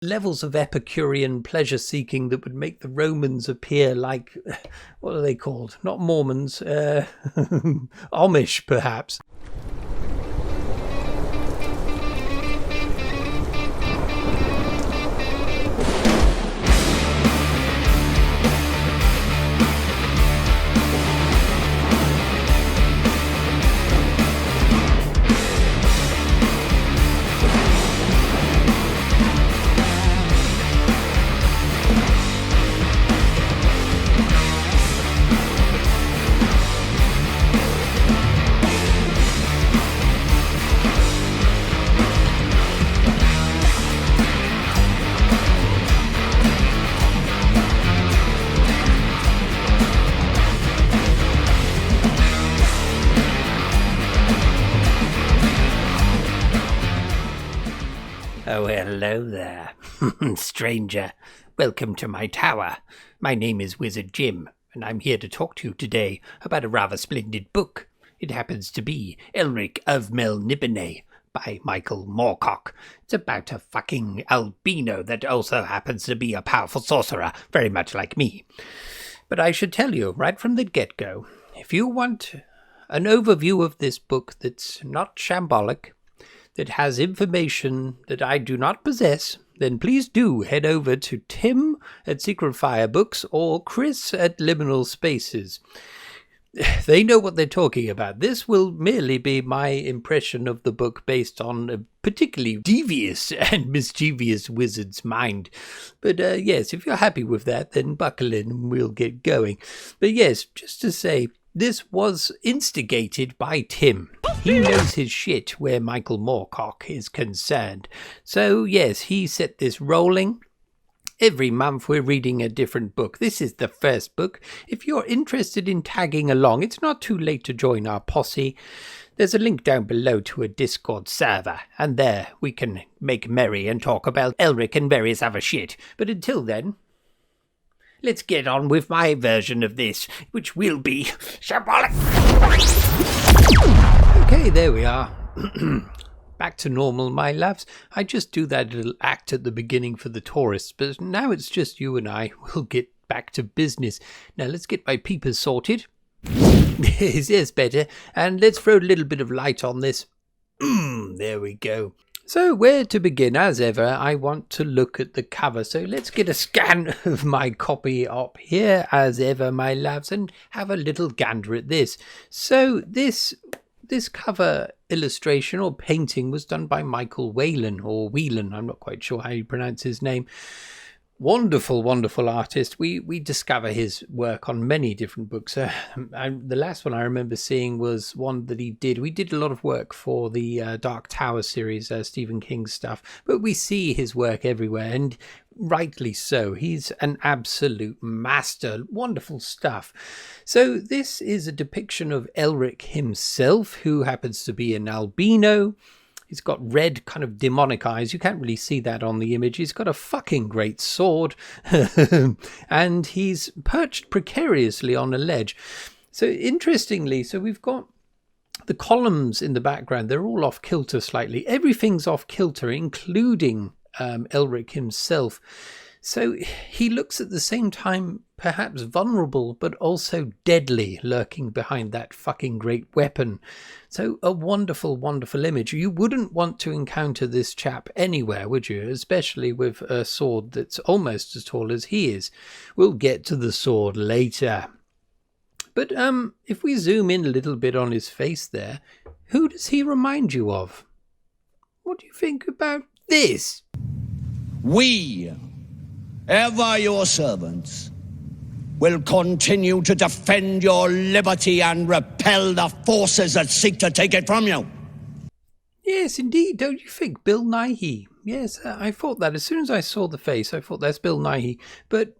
levels of Epicurean pleasure-seeking that would make the Romans appear like, what are they called? Not Mormons, Amish, perhaps. Oh, hello there, stranger. Welcome to my tower. My name is Wizard Jim, and I'm here to talk to you today about a rather splendid book. It happens to be Elric of Melniboné by Michael Moorcock. It's about a fucking albino that also happens to be a powerful sorcerer, very much like me. But I should tell you, right from the get-go, if you want an overview of this book that's not shambolic, that has information that I do not possess, then please do head over to Tim at Secret Fire Books or Chris at Liminal Spaces. They know what they're talking about. This will merely be my impression of the book based on a particularly devious and mischievous wizard's mind. But yes, if you're happy with that, then buckle in and we'll get going. But yes, just to say, this was instigated by Tim. He knows his shit where Michael Moorcock is concerned. So yes, he set this rolling. Every month we're reading a different book. This is the first book. If you're interested in tagging along, it's not too late to join our posse. There's a link down below to a Discord server, and there we can make merry and talk about Elric and various other shit. But until then, let's get on with my version of this, which will be shambolic. Okay, there we are. Back to normal, my loves. I just do that little act at the beginning for the tourists, but now it's just you and I. We'll get back to business. Now let's get my peepers sorted. Yes, better. And let's throw a little bit of light on this. There we go. So where to begin? As ever, I want to look at the cover. So let's get a scan of my copy up here, as ever, my loves, and have a little gander at this. So this cover illustration or painting was done by Michael Whelan, or Whelan, I'm not quite sure how you pronounce his name. Wonderful, wonderful artist. We discover his work on many different books. The last one I remember seeing was one that he did. We did a lot of work for the Dark Tower series, Stephen King's stuff, but we see his work everywhere, and rightly so. He's an absolute master. Wonderful stuff. So this is a depiction of Elric himself, who happens to be an albino. He's got red kind of demonic eyes. You can't really see that on the image. He's got a fucking great sword. And he's perched precariously on a ledge. So interestingly, we've got the columns in the background. They're all off kilter slightly. Everything's off kilter, including Elric himself. So he looks at the same time perhaps vulnerable, but also deadly, lurking behind that fucking great weapon. So a wonderful, wonderful image. You wouldn't want to encounter this chap anywhere, would you? Especially with a sword that's almost as tall as he is. We'll get to the sword later. But if we zoom in a little bit on his face there, who does he remind you of? What do you think about this? We, ever your servants, will continue to defend your liberty and repel the forces that seek to take it from you. Yes, indeed. Don't you think, Bill Nighy? Yes, I thought that. As soon as I saw the face, I thought that's Bill Nighy. But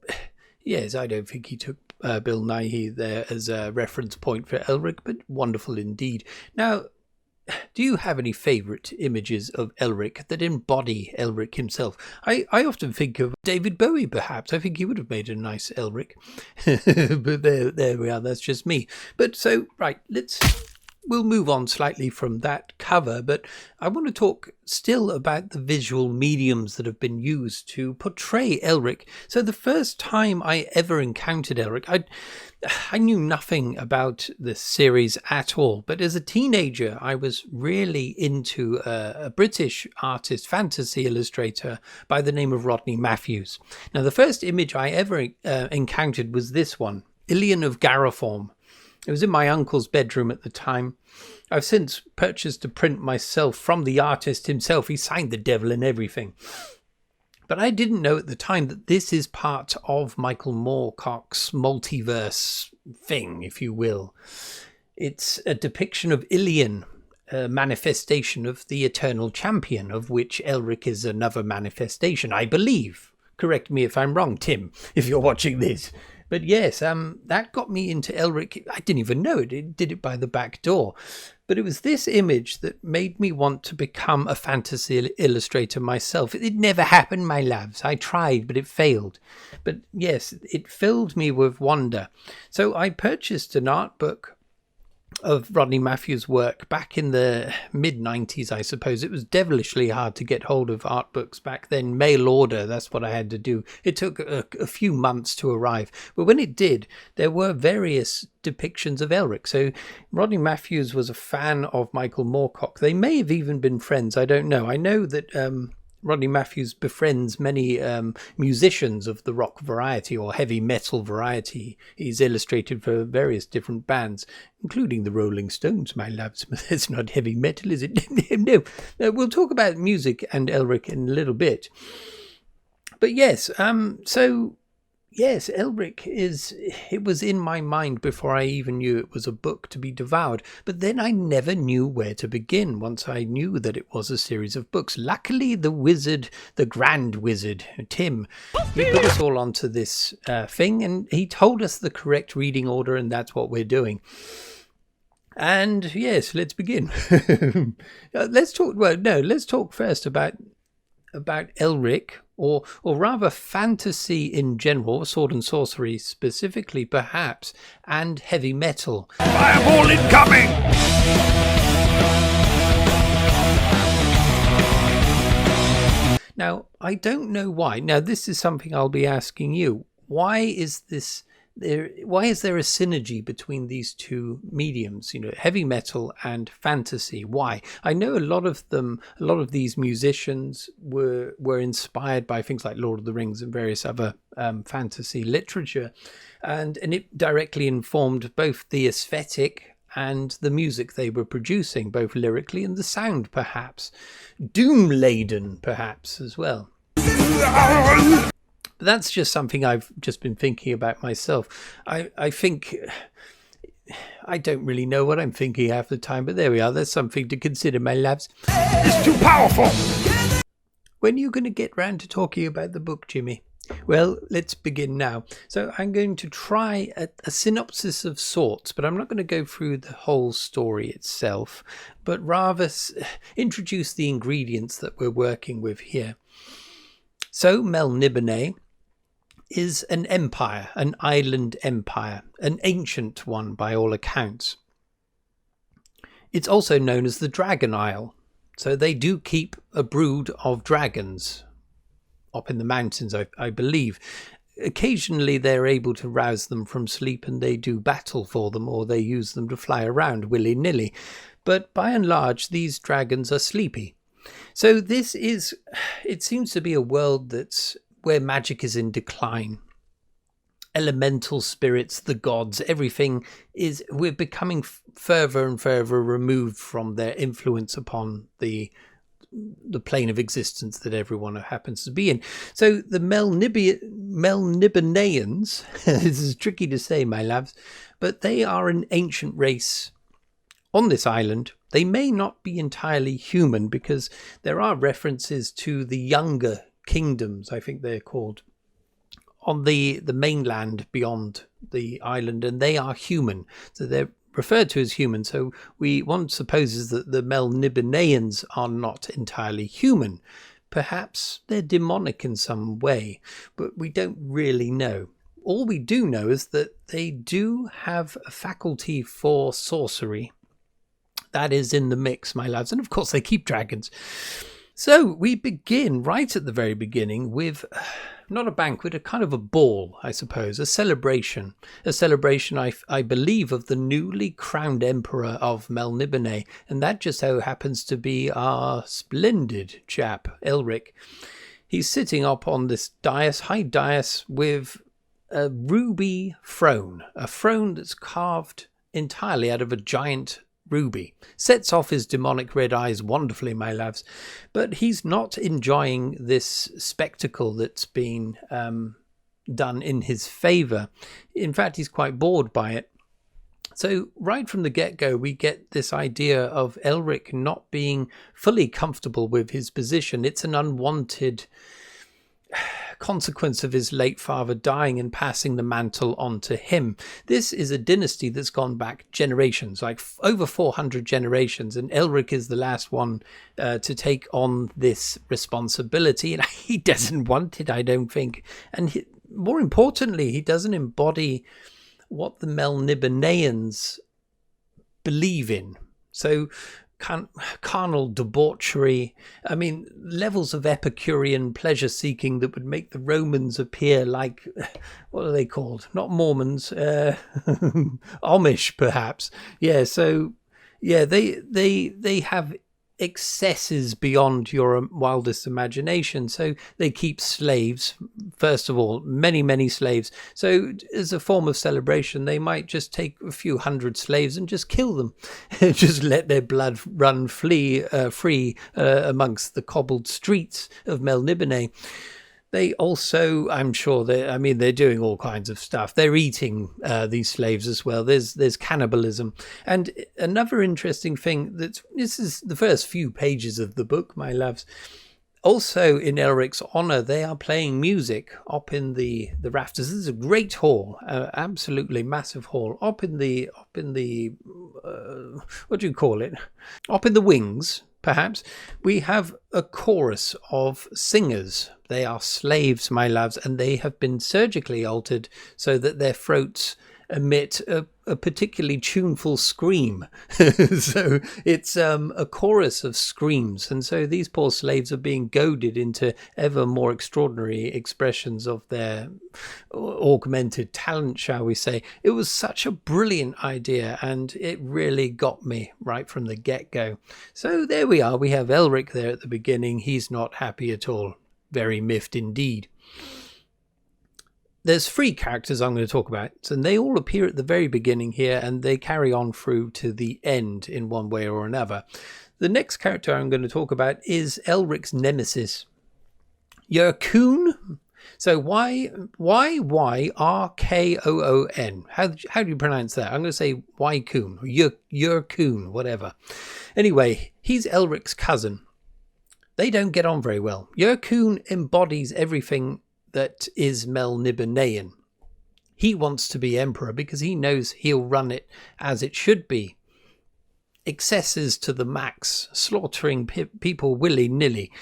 yes, I don't think he took Bill Nighy there as a reference point for Elric, but wonderful indeed. Now, do you have any favourite images of Elric that embody Elric himself? I often think of David Bowie, perhaps. I think he would have made a nice Elric. But there we are. That's just me. But so, right, let's we'll move on slightly from that cover, but I want to talk still about the visual mediums that have been used to portray Elric. So the first time I ever encountered Elric, I knew nothing about the series at all, but as a teenager, I was really into a British artist, fantasy illustrator by the name of Rodney Matthews. Now, the first image I ever encountered was this one, Ilion of Garaform. It was in my uncle's bedroom at the time. I've since purchased a print myself from the artist himself. He signed the devil and everything. But I didn't know at the time that this is part of Michael Moorcock's multiverse thing, if you will. It's a depiction of Ilion, a manifestation of the eternal champion, of which Elric is another manifestation, I believe. Correct me if I'm wrong, Tim, if you're watching this. But yes, that got me into Elric. I didn't even know it. It did it by the back door. But it was this image that made me want to become a fantasy illustrator myself. It never happened, my loves. I tried, but it failed. But yes, it filled me with wonder. So I purchased an art book of Rodney Matthews' work back in the mid-90s, I suppose. It was devilishly hard to get hold of art books back then. Mail order, that's what I had to do. It took a few months to arrive. But when it did, there were various depictions of Elric. So Rodney Matthews was a fan of Michael Moorcock. They may have even been friends, I don't know. I know that Rodney Matthews befriends many musicians of the rock variety or heavy metal variety. He's illustrated for various different bands, including the Rolling Stones, my loves. It's not heavy metal, is it? No. We'll talk about music and Elric in a little bit. But yes, yes, Elric it was in my mind before I even knew it was a book to be devoured. But then I never knew where to begin once I knew that it was a series of books. Luckily, the Grand Wizard, Tim, he put us all onto this thing, and he told us the correct reading order, and that's what we're doing. And yes, let's begin. Let's talk first about Elric, or rather fantasy in general, sword and sorcery specifically perhaps, and heavy metal. Fireball incoming! Now, I don't know why. Now, this is something I'll be asking you. Why is there a synergy between these two mediums, heavy metal and fantasy? Why? I know a lot of these musicians were inspired by things like Lord of the Rings and various other fantasy literature, and it directly informed both the aesthetic and the music they were producing, both lyrically and the sound, perhaps doom-laden, perhaps as well. But that's just something I've just been thinking about myself. I think I don't really know what I'm thinking half the time, but there we are. There's something to consider, my loves. It's too powerful! When are you going to get round to talking about the book, Jimmy? Well, let's begin now. So I'm going to try a synopsis of sorts, but I'm not going to go through the whole story itself, but rather introduce the ingredients that we're working with here. So Melniboné is an empire, an island empire, an ancient one by all accounts. It's also known as the Dragon Isle. So they do keep a brood of dragons up in the mountains, I believe. Occasionally they're able to rouse them from sleep and they do battle for them, or they use them to fly around willy-nilly. But by and large, these dragons are sleepy. So it seems to be a world where magic is in decline. Elemental spirits, the gods, everything we're becoming further and further removed from their influence upon the plane of existence that everyone happens to be in. So the Melnibonéans, this is tricky to say, my loves, but they are an ancient race on this island. They may not be entirely human because there are references to the younger kingdoms, I think they're called, on the mainland beyond the island, and they are human. So they're referred to as human. So one supposes that the Melnibonéans are not entirely human. Perhaps they're demonic in some way, but we don't really know. All we do know is that they do have a faculty for sorcery, That is in the mix, my lads. And of course, they keep dragons. So we begin right at the very beginning with not a banquet, a kind of a ball, I suppose, a celebration. A celebration, I believe, of the newly crowned emperor of Melniboné. And that just so happens to be our splendid chap, Elric. He's sitting up on this high dais with a ruby throne, a throne that's carved entirely out of a giant ruby. Sets off his demonic red eyes wonderfully, my lads. But he's not enjoying this spectacle that's been done in his favour. In fact, he's quite bored by it. So right from the get-go, we get this idea of Elric not being fully comfortable with his position. It's an unwanted consequence of his late father dying and passing the mantle on to him. This is a dynasty that's gone back generations, like over 400 generations, and Elric is the last one to take on this responsibility, and he doesn't want it, I don't think. And more importantly, he doesn't embody what the Melnibonéans believe in. So carnal debauchery, I mean, levels of Epicurean pleasure seeking that would make the Romans appear like, what are they called? Not Mormons, Amish perhaps. Yeah, so yeah, they have excesses beyond your wildest imagination. So they keep slaves, first of all, many slaves. So as a form of celebration, they might just take a few hundred slaves and just kill them, just let their blood run free amongst the cobbled streets of Melniboné. They also, I'm sure, they're doing all kinds of stuff. They're eating these slaves as well. There's cannibalism. And another interesting thing, this is the first few pages of the book, my loves. Also, in Elric's honour, they are playing music up in the rafters. This is a great hall, absolutely massive hall. Up in the what do you call it? Up in the wings, perhaps, we have a chorus of singers. They are slaves, my loves, and they have been surgically altered so that their throats emit a particularly tuneful scream. So it's a chorus of screams. And so these poor slaves are being goaded into ever more extraordinary expressions of their augmented talent, shall we say. It was such a brilliant idea, and it really got me right from the get-go. So there we are. We have Elric there at the beginning. He's not happy at all. Very miffed indeed. There's 3 characters I'm going to talk about, and they all appear at the very beginning here, and they carry on through to the end in one way or another. The next character I'm going to talk about is Elric's nemesis, Yrkoon. So Y-Y-R-K-O-O-N. How do you pronounce that? I'm going to say Yrkoon, Yrkoon, whatever. Anyway, he's Elric's cousin. They don't get on very well. Yrkoon embodies everything that is Melnibonéan. He wants to be emperor because he knows he'll run it as it should be. Excesses to the max, slaughtering people willy-nilly,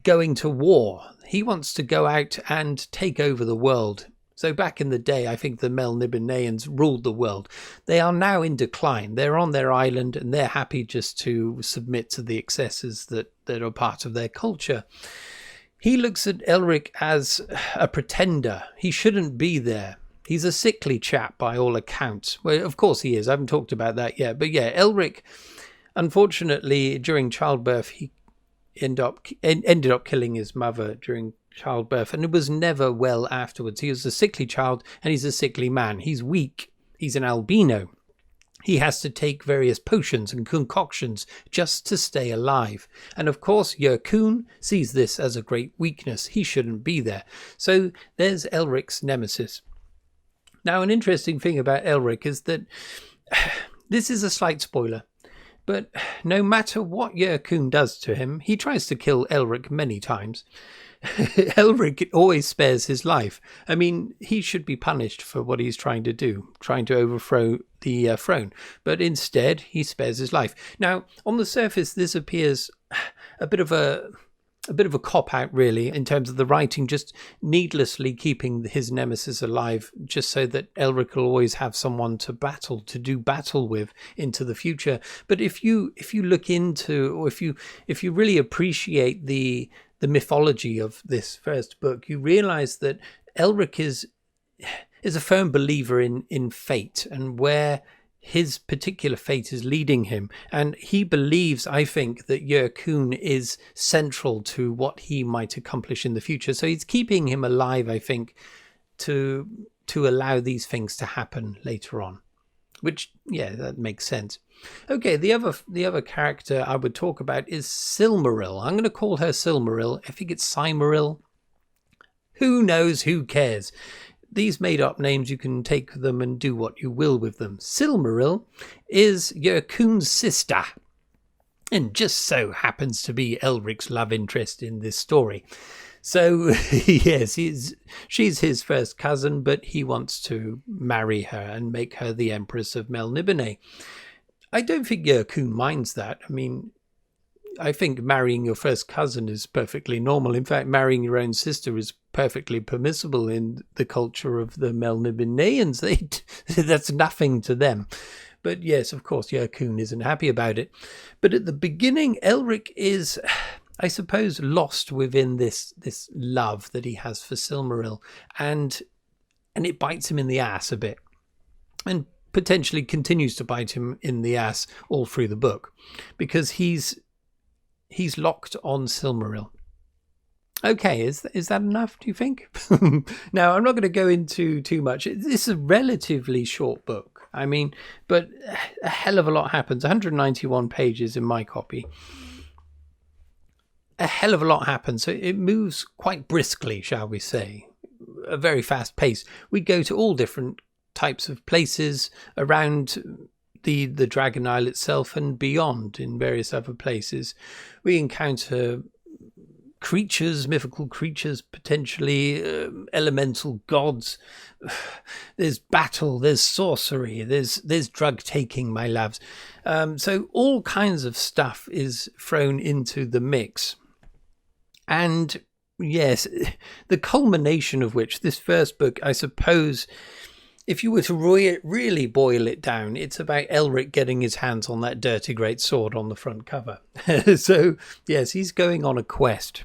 going to war. He wants to go out and take over the world. So back in the day, I think the Melnibonéans ruled the world. They are now in decline. They're on their island and they're happy just to submit to the excesses that are part of their culture. He looks at Elric as a pretender. He shouldn't be there. He's a sickly chap by all accounts. Well, of course he is. I haven't talked about that yet. But yeah, Elric, unfortunately, during childbirth, he ended up killing his mother during childbirth, and it was never well afterwards. He was a sickly child, and he's a sickly man. He's weak. He's an albino. He has to take various potions and concoctions just to stay alive. And of course, Yrkoon sees this as a great weakness. He shouldn't be there. So there's Elric's nemesis. Now, an interesting thing about Elric is that this is a slight spoiler, but no matter what Yrkoon does to him, he tries to kill Elric many times. Elric always spares his life. I mean, he should be punished for what he's trying to do, trying to overthrow the throne. But instead, he spares his life. Now, on the surface, this appears a bit of a a bit of a cop-out, really, in terms of the writing, just needlessly keeping his nemesis alive, just so that Elric will always have someone to do battle with into the future. But if you look into, or if you really appreciate the mythology of this first book, you realize that Elric is a firm believer in fate and where his particular fate is leading him. And he believes, I think, that Yrkun is central to what he might accomplish in the future. So he's keeping him alive, I think, to allow these things to happen later on. Which, yeah, that makes sense. Okay, the other character I would talk about is Silmaril. I'm going to call her Silmaril. I think it's Silmaril. Who knows? Who cares? These made-up names, you can take them and do what you will with them. Silmaril is Yrkun's sister, and just so happens to be Elric's love interest in this story. So, yes, she's his first cousin, but he wants to marry her and make her the Empress of Melniboné. I don't think Yrkun minds that. I mean, I think marrying your first cousin is perfectly normal. In fact, marrying your own sister is perfectly permissible in the culture of the Melnibonéans. That's nothing to them. But yes, of course, Yrkun isn't happy about it. But at the beginning, Elric is, I suppose, lost within this love that he has for Silmaril, and it bites him in the ass a bit, and potentially continues to bite him in the ass all through the book, because he's locked on Silmaril. Okay, is that enough, do you think? Now, I'm not going to go into too much. This is a relatively short book. I mean, but a hell of a lot happens. 191 pages in my copy. A hell of a lot happens. So it moves quite briskly, shall we say. A very fast pace. We go to all different types of places around the Dragon Isle itself and beyond in various other places. We encounter creatures, mythical creatures, potentially elemental gods. There's battle, there's sorcery, there's drug taking, my loves. So all kinds of stuff is thrown into the mix. And yes, the culmination of which, this first book, I suppose, if you were to really boil it down, it's about Elric getting his hands on that dirty great sword on the front cover. So, yes, he's going on a quest.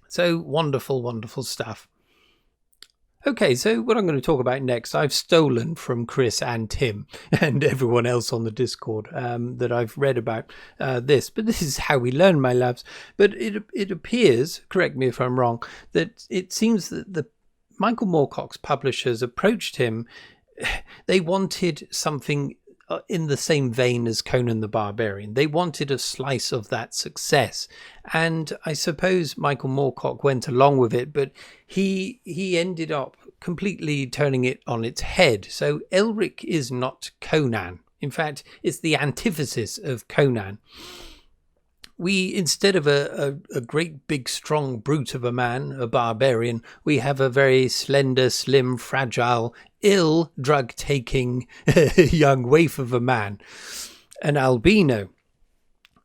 So, wonderful, wonderful stuff. Okay, so what I'm going to talk about next, I've stolen from Chris and Tim and everyone else on the Discord that I've read about this. But this is how we learn, my loves. But it appears, correct me if I'm wrong, that it seems that the Michael Moorcock's publishers approached him. They wanted something in the same vein as Conan the Barbarian. They wanted a slice of that success. And I suppose Michael Moorcock went along with it, but he ended up completely turning it on its head. So Elric is not Conan. In fact, it's the antithesis of Conan. We, instead of a great big strong brute of a man, a barbarian, we have a very slender, slim, fragile, ill, drug-taking young waif of a man, an albino,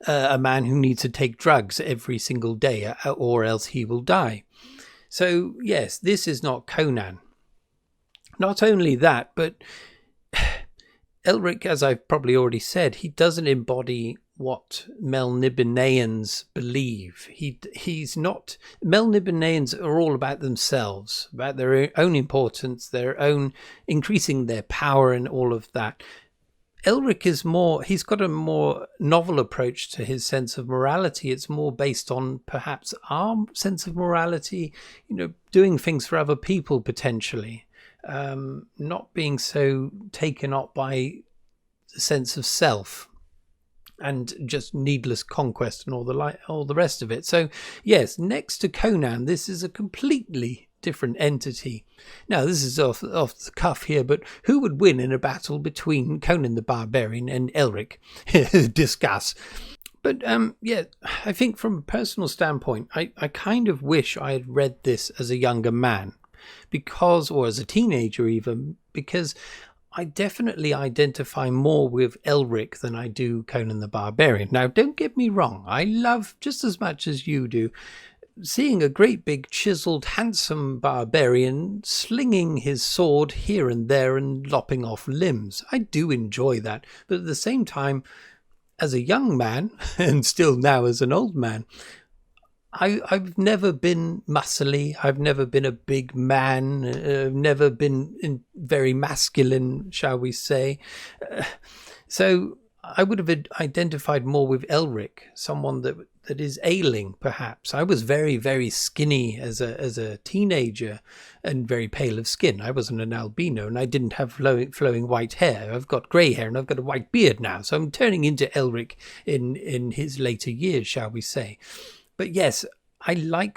a man who needs to take drugs every single day or else he will die. So yes, this is not Conan. Not only that, but Elric, as I've probably already said, he doesn't embody what Melnibonéans believe. He's not. Melnibonéans are all about themselves, about their own importance, their own increasing their power and all of that. Elric is more, he's got a more novel approach to his sense of morality. It's more based on perhaps our sense of morality, doing things for other people potentially, not being so taken up by the sense of self and just needless conquest and all the rest of it. So yes, next to Conan, this is a completely different entity. Now, this is off the cuff here, but who would win in a battle between Conan the Barbarian and Elric? Discuss. But yeah, I think from a personal standpoint, I kind of wish I had read this as a younger man, or as a teenager even, because I definitely identify more with Elric than I do Conan the Barbarian. Now, don't get me wrong. I love, just as much as you do, seeing a great big chiseled handsome barbarian slinging his sword here and there and lopping off limbs. I do enjoy that, but at the same time, as a young man and still now as an old man, I've never been muscly. I've never been a big man. Never been very masculine, shall we say. So I would have identified more with Elric, someone that is ailing, perhaps. I was very, very skinny as a teenager and very pale of skin. I wasn't an albino and I didn't have flowing white hair. I've got grey hair and I've got a white beard now. So I'm turning into Elric in his later years, shall we say. But yes, I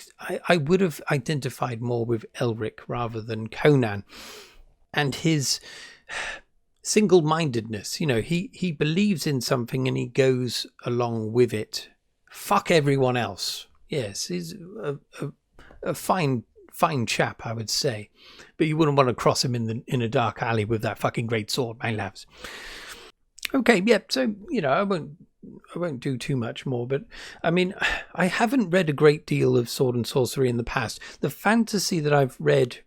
would have identified more with Elric rather than Conan. And his single-mindedness, he believes in something and he goes along with it. Fuck everyone else. Yes, he's a fine chap, I would say. But you wouldn't want to cross him in a dark alley with that fucking great sword, my lads. Okay, yeah, so, I won't do too much more, but I mean, I haven't read a great deal of sword and sorcery in the past. The fantasy that I read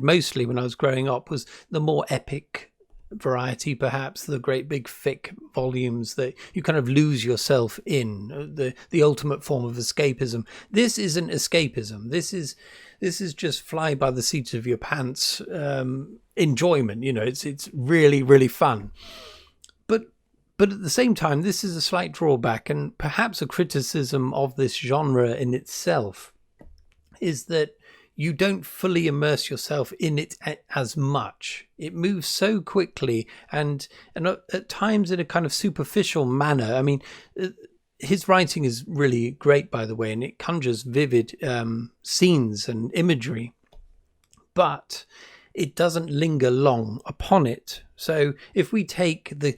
mostly when I was growing up was the more epic variety, perhaps the great big thick volumes that you kind of lose yourself in, the ultimate form of escapism. This isn't escapism. This is just fly by the seat of your pants enjoyment. It's really, really fun. But at the same time, this is a slight drawback and perhaps a criticism of this genre in itself, is that you don't fully immerse yourself in it as much. It moves so quickly and at times in a kind of superficial manner. I mean, his writing is really great, by the way, and it conjures vivid scenes and imagery. But it doesn't linger long upon it. So if we take the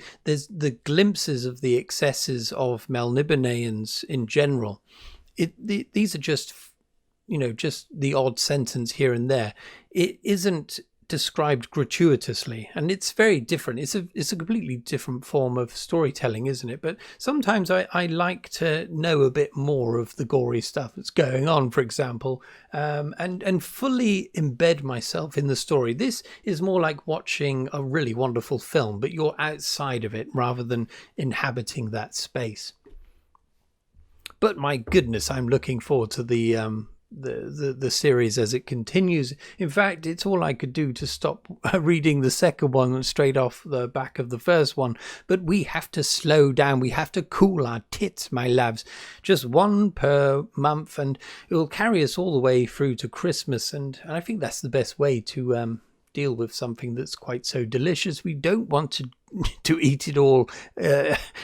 glimpses of the excesses of Melnibonéans in general, these are just the odd sentence here and there. It isn't described gratuitously, and it's very different. It's a completely different form of storytelling, isn't it? But sometimes I like to know a bit more of the gory stuff that's going on, for example, and fully embed myself in the story. This is more like watching a really wonderful film, but you're outside of it rather than inhabiting that space. But my goodness, I'm looking forward to the series as it continues. In fact, it's all I could do to stop reading the second one straight off the back of the first one. But we have to slow down. We have to cool our tits, my lads. Just one per month, and it will carry us all the way through to Christmas. And I think that's the best way to deal with something that's quite so delicious. We don't want to eat it all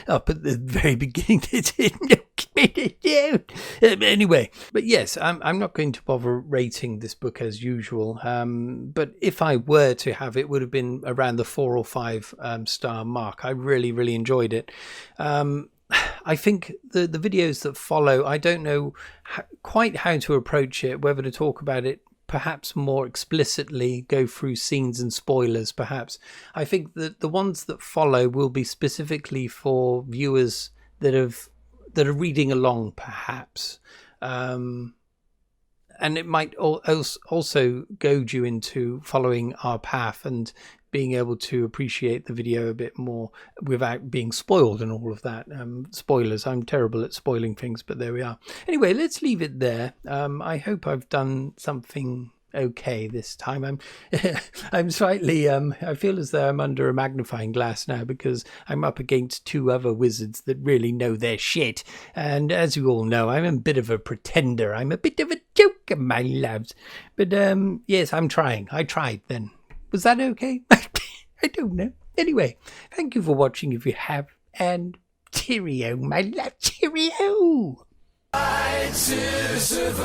up at the very beginning. Anyway, but yes, I'm not going to bother rating this book as usual. But if I were to have it, would have been around the 4 or 5 star mark. I really, really enjoyed it. I think the videos that follow, I don't know quite how to approach it, whether to talk about it perhaps more explicitly, go through scenes and spoilers, perhaps. I think that the ones that follow will be specifically for viewers that are reading along, perhaps. And it might also goad you into following our path and being able to appreciate the video a bit more without being spoiled and all of that. Spoilers, I'm terrible at spoiling things, but there we are. Anyway, let's leave it there. I hope I've done something okay this time. I'm slightly I feel as though I'm under a magnifying glass now, because I'm up against 2 other wizards that really know their shit, and as you all know, I'm a bit of a pretender. I'm a bit of a joker, my loves. But yes, I'm trying. I tried then. Was that okay? I don't know. Anyway, thank you for watching if you have, and cheerio, my love, cheerio! To survive.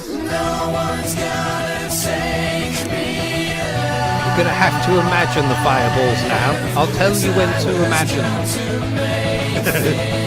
No one's gonna take me out. You're gonna have to imagine the fireballs now. I'll tell you when to imagine them.